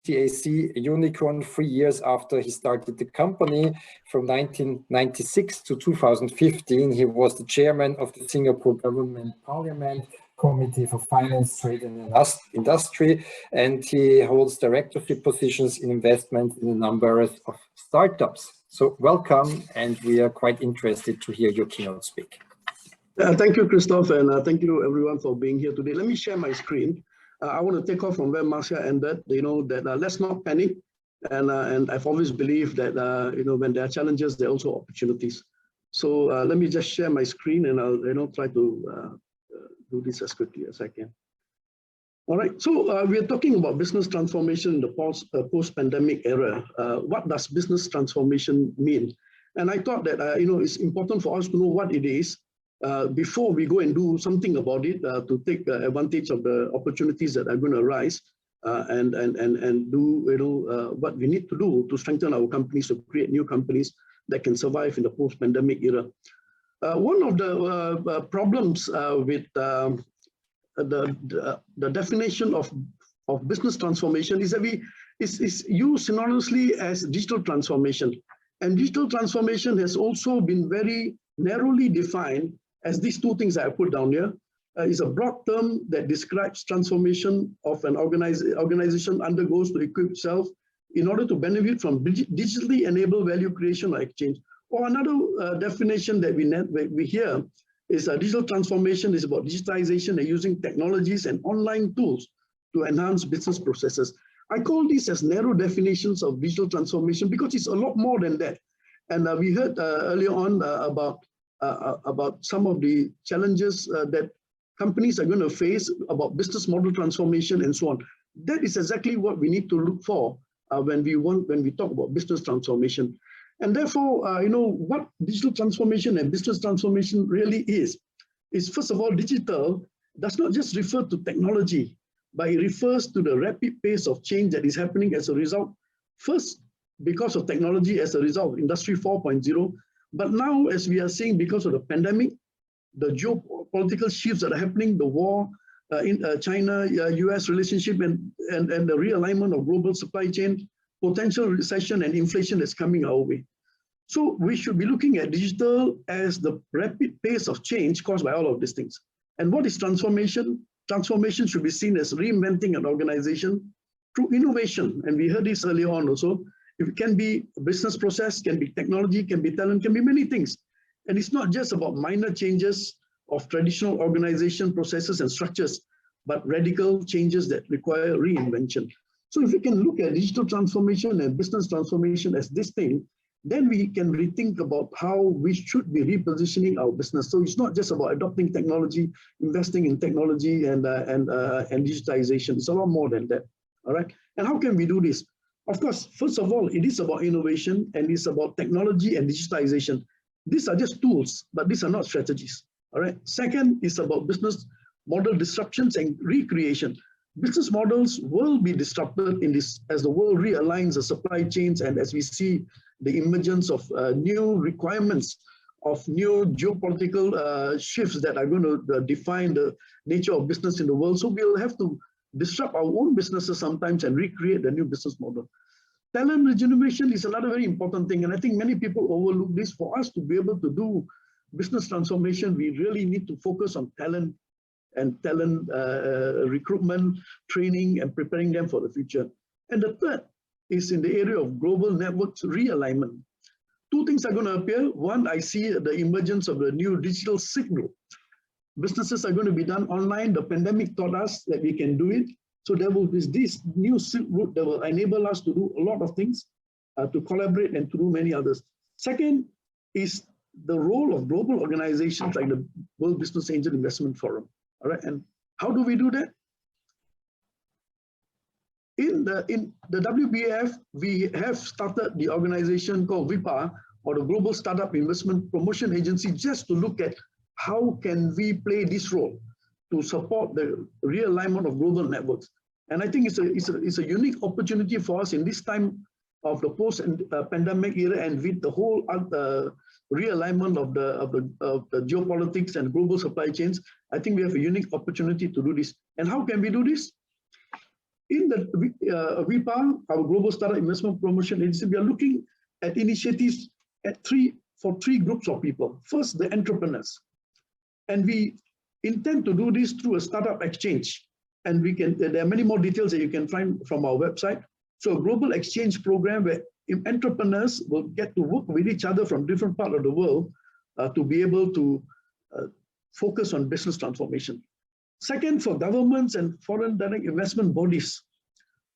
TAC, a unicorn 3 years after he started the company. From 1996 to 2015, he was the chairman of the Singapore Government Parliament Committee for Finance, Trade and Industry, and he holds directorship positions in investment in a number of startups. So welcome, and we are quite interested to hear your keynote speak. Thank you, Christoph, and thank you everyone for being here today. Let me share my screen. I want to take off from where Marcia ended, that let's not panic. And I've always believed that, when there are challenges, there are also opportunities. So let me just share my screen and I'll, try to do this as quickly as I can. All right, so we are talking about business transformation in the post-pandemic era. What does business transformation mean? And I thought that, it's important for us to know what it is before we go and do something about it to take advantage of the opportunities that are going to arise and do, what we need to do to strengthen our companies, to create new companies that can survive in the post-pandemic era. One of the problems with the definition of business transformation is that is used synonymously as digital transformation. And digital transformation has also been very narrowly defined as these two things I put down here. Is a broad term that describes transformation of an organization undergoes to equip itself in order to benefit from digitally enabled value creation or exchange. Or another definition that we hear is digital transformation is about digitization and using technologies and online tools to enhance business processes. I call these as narrow definitions of digital transformation because it's a lot more than that. And we heard earlier on about some of the challenges that companies are going to face about business model transformation and so on. That is exactly what we need to look for when we talk about business transformation. And therefore, what digital transformation and business transformation really is first of all, digital does not just refer to technology, but it refers to the rapid pace of change that is happening as a result, first because of technology as a result of Industry 4.0, but now as we are seeing because of the pandemic, the geopolitical shifts that are happening, the war in China-US relationship and the realignment of global supply chain, potential recession and inflation that's coming our way. So we should be looking at digital as the rapid pace of change caused by all of these things. And what is transformation? Transformation should be seen as reinventing an organization through innovation. And we heard this earlier on also. It can be a business process, can be technology, can be talent, can be many things. And it's not just about minor changes of traditional organization processes and structures, but radical changes that require reinvention. So if we can look at digital transformation and business transformation as this thing, then we can rethink about how we should be repositioning our business. So it's not just about adopting technology, investing in technology and digitization. It's a lot more than that. All right. And how can we do this? Of course, first of all, it is about innovation and it's about technology and digitization. These are just tools, but these are not strategies. All right. Second is about business model disruptions and recreation. Business models will be disrupted in this as the world realigns the supply chains and as we see the emergence of new requirements of new geopolitical shifts that are going to define the nature of business in the world. So we'll have to disrupt our own businesses sometimes and recreate the new business model. Talent regeneration is another very important thing. And I think many people overlook this. For us to be able to do business transformation, we really need to focus on talent and talent recruitment, training, and preparing them for the future. And the third is in the area of global networks realignment. Two things are going to appear. One, I see the emergence of the new digital signal. Businesses are going to be done online. The pandemic taught us that we can do it. So there will be this new Silk Route that will enable us to do a lot of things, to collaborate and to do many others. Second is the role of global organizations like the World Business Angel Investment Forum. All right, and how do we do that? In the WBAF, we have started the organization called WIPA, or the Global Startup Investment Promotion Agency, just to look at how can we play this role to support the realignment of global networks. And I think it's a unique opportunity for us in this time of the post-pandemic era, and with the whole realignment of the geopolitics and global supply chains. I think we have a unique opportunity to do this. And how can we do this? in the WIPA, our Global Startup Investment Promotion Agency, we are looking at initiatives for three groups of people. First, the entrepreneurs. And we intend to do this through a startup exchange. And there are many more details that you can find from our website. So a global exchange program where entrepreneurs will get to work with each other from different parts of the world to be able to focus on business transformation. Second, for governments and foreign direct investment bodies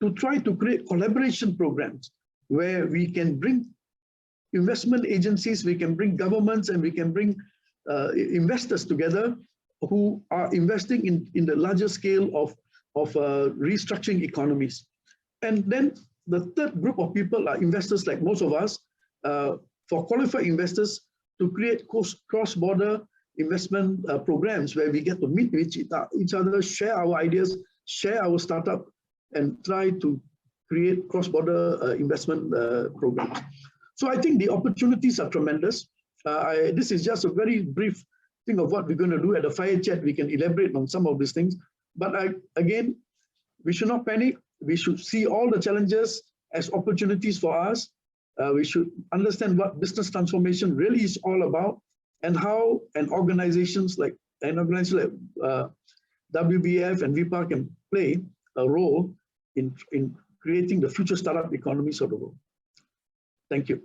to try to create collaboration programs where we can bring investment agencies, we can bring governments, and we can bring investors together who are investing in the larger scale of restructuring economies. And then the third group of people are investors like most of us, for qualified investors to create cross-border investment programs where we get to meet with each other, share our ideas, share our startup, and try to create cross-border investment programs. So I think the opportunities are tremendous. This is just a very brief thing of what we're going to do. At the fire chat, we can elaborate on some of these things. But again, we should not panic. We should see all the challenges as opportunities for us. We should understand what business transformation really is all about, and how organizations like WBAF and WIPA can play a role in creating the future startup economies of the world. Thank you.